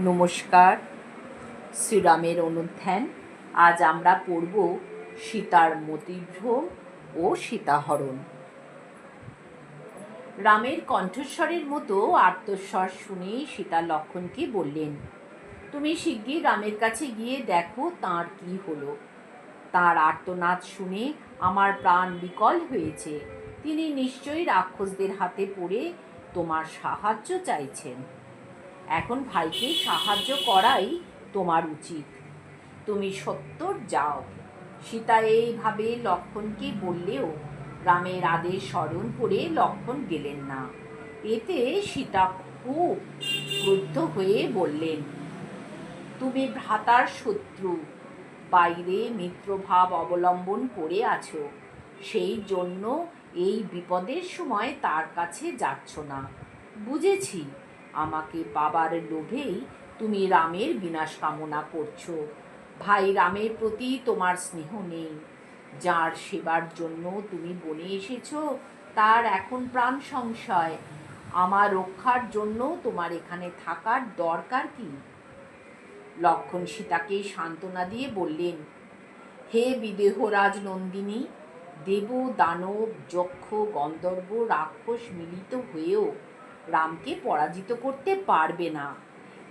নমস্কার। শ্রীরামের অনুধ্যান। আজ আমরা পড়ব সীতার মতিভ্রম ও সীতাহরণ। রামের কণ্ঠস্বরের মতো আর্তস্বর শুনে সীতা লক্ষ্মণকে বললেন, তুমি শিগগির রামের কাছে গিয়ে দেখো তাঁর কি হলো। তাঁর আর্তনাদ শুনে আমার প্রাণ বিকল হয়েছে। তিনি নিশ্চয়ই রাক্ষসদের হাতে পড়ে তোমার সাহায্য চাইছেন। এখন ভাইকে সাহায্য করাই তোমার উচিত। তুমি সত্বর যাও। সীতা এইভাবে লক্ষ্মণকে বললেও রামের আদেশ স্মরণ করে লক্ষ্মণ গেলেন না। এতে সীতা খুব ক্রুদ্ধ হয়ে বললেন, তুমি ভ্রাতার শত্রু, বাইরে মিত্রভাব অবলম্বন করে আছো, সেই জন্য এই বিপদের সময় তার কাছে যাচ্ছ না। বুঝেছি, আমাকে পাবার লোভেই তুমি রামের বিনাশ কামনা করছো। ভাই রামের প্রতি তোমার স্নেহ নেই। যার সেবার জন্য তুমি বনে এসেছো তার এখন প্রাণ সংশয়। আমার রক্ষার জন্য তোমার এখানে থাকার দরকার কি? লক্ষ্মণ সীতাকে সান্ত্বনা দিয়ে বললেন, হে বিদেহরাজ নন্দিনী, দেব দানব যক্ষ গন্ধর্ব রাক্ষস মিলিত হয়েও রামকে পরাজিত করতে পারবে না,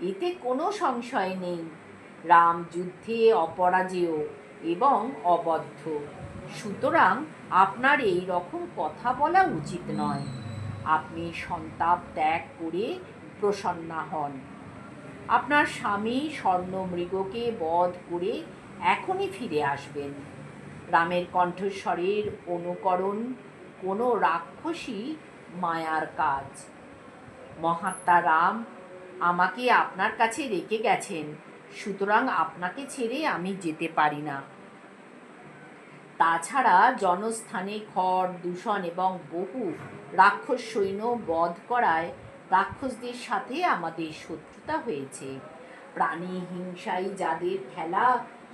এতে কোনো সংশয় নেই। রাম যুদ্ধে অপরাজেয় এবং অবদ্ধ, সুতরাং আপনার এই রকম কথা বলা উচিত নয়। আপনি সন্তাপ ত্যাগ করে প্রসন্না হন। আপনার স্বামী স্বর্ণমৃগকে বধ করে এখনই ফিরে আসবেন। রামের কণ্ঠস্বরের অনুকরণ কোনো রাক্ষসী মায়ার কাজ। মহাত্মা রাম আমাকে আপনার কাছে রেখে গেছেন, সুতরাং আপনাকে ছেড়ে আমি যেতে পারি না। তাছাড়া জনস্থানে খড় দূষণ এবং বহু রাক্ষস সৈন্য বধ করায় রাক্ষসদের সাথে আমাদের শত্রুতা হয়েছে। প্রাণী হিংসাই যাদের খেলা,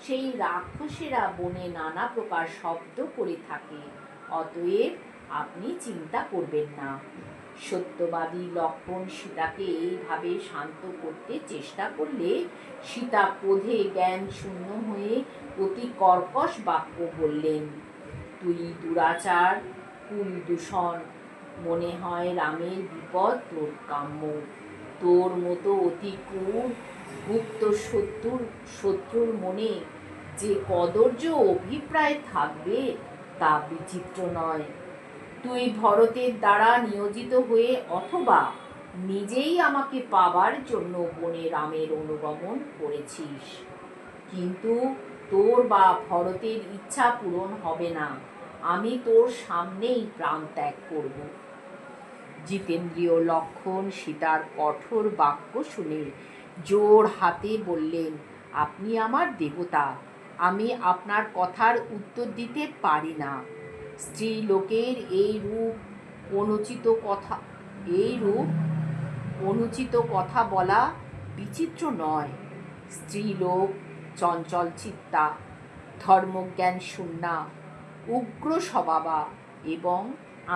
সেই রাক্ষসেরা বনে নানা প্রকার শব্দ করে থাকে। অতএব আপনি চিন্তা করবেন না। সত্যবাদী লক্ষ্মণ সীতাকে এইভাবে শান্ত করতে চেষ্টা করলে সীতা ক্রোধে জ্ঞান শূন্য হয়ে অতি কর্কশ বাক্য বললেন, তুই দুরাচার কুল দূষণ, মনে হয় রামের বিপদ তোর কাম্য। তোর মতো অতি ক্রূর গুপ্ত শত্রুর মনে যে কদর্য অভিপ্রায় থাকবে তা বিচিত্র নয়। তুই ভরতের দ্বারা নিয়োজিত হয়ে অথবা নিজেই আমাকে পাবার জন্য বনে রামের অনুগমন করেছিস, কিন্তু তোর বা ভরতের ইচ্ছা পূরণ হবে না। আমি তোর সামনেই প্রাণ ত্যাগ করব। জিতেন্দ্রীয় লক্ষ্মণ সীতার কঠোর বাক্য শুনে জোর হাতে বললেন, আপনি আমার দেবতা, আমি আপনার কথার উত্তর দিতে পারি না। স্ত্রী লোকের অনুচিত কথা বলা বিচিত্র নয়। স্ত্রীলোক চঞ্চল চিত্তা, ধর্মজ্ঞান শূন্যা, উগ্র স্বভাবা এবং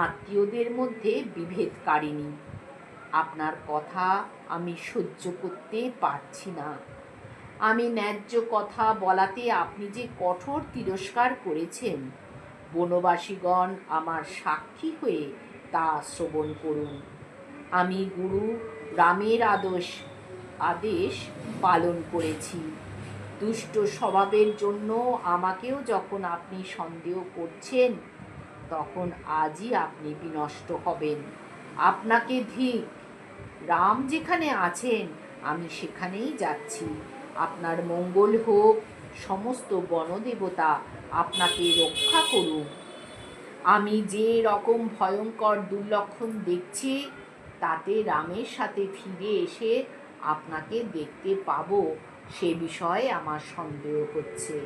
আত্মীয়দের মধ্যে বিভেদকারিণী। আপনার কথা আমি সহ্য করতে পারছি না। আমি ন্যায্য কথা বলাতে আপনি যে কঠোর তিরস্কার করেছেন, বনবাসীগণ আমার সাক্ষী হয়ে তা শ্রবণ করুন। আমি গুরু রামের আদেশ পালন করেছি। দুষ্ট স্বভাবের জন্য আমাকেও যখন আপনি সন্দেহ করছেন, তখন আজই আপনি বিনষ্ট হবেন। আপনাকে ধিক। রাম যেখানে আছেন আমি সেখানেই যাচ্ছি। আপনার মঙ্গল হোক। সমস্ত বনদেবতা আপনাকে রক্ষা করুন। আমি যে রকম ভয়ঙ্কর দুর্লক্ষণ দেখছি, তাতে রামের সাথে ফিরে এসে আপনাকে দেখতে পাবো সে বিষয়ে আমার সন্দেহ হচ্ছে।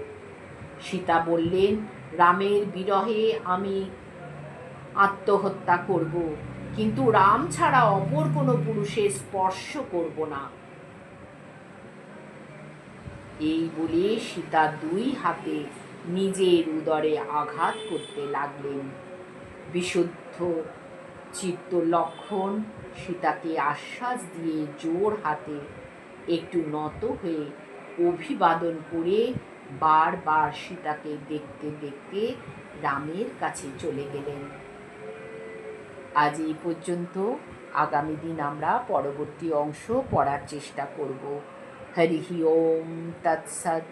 সীতা বললেন, রামের বিরহে আমি আত্মহত্যা করব, কিন্তু রাম ছাড়া অপর কোনো পুরুষের স্পর্শ করব না। এই বলে সীতা দুই হাতে নিজের উদরে আঘাত করতে লাগলেন। বিশুদ্ধ চিত্ত লক্ষ্মণ সীতাকে আশ্বাস দিয়ে জোর হাতে একটু নত হয়ে অভিবাদন করে বারবার সীতাকে দেখতে দেখতে রামের কাছে চলে গেলেন। আজ এই পর্যন্ত। আগামী দিন আমরা পরবর্তী অংশ পড়ার চেষ্টা করব। হরি ওম তৎসৎ।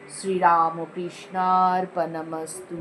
শ্রীরামকৃষ্ণার্পণমস্তু।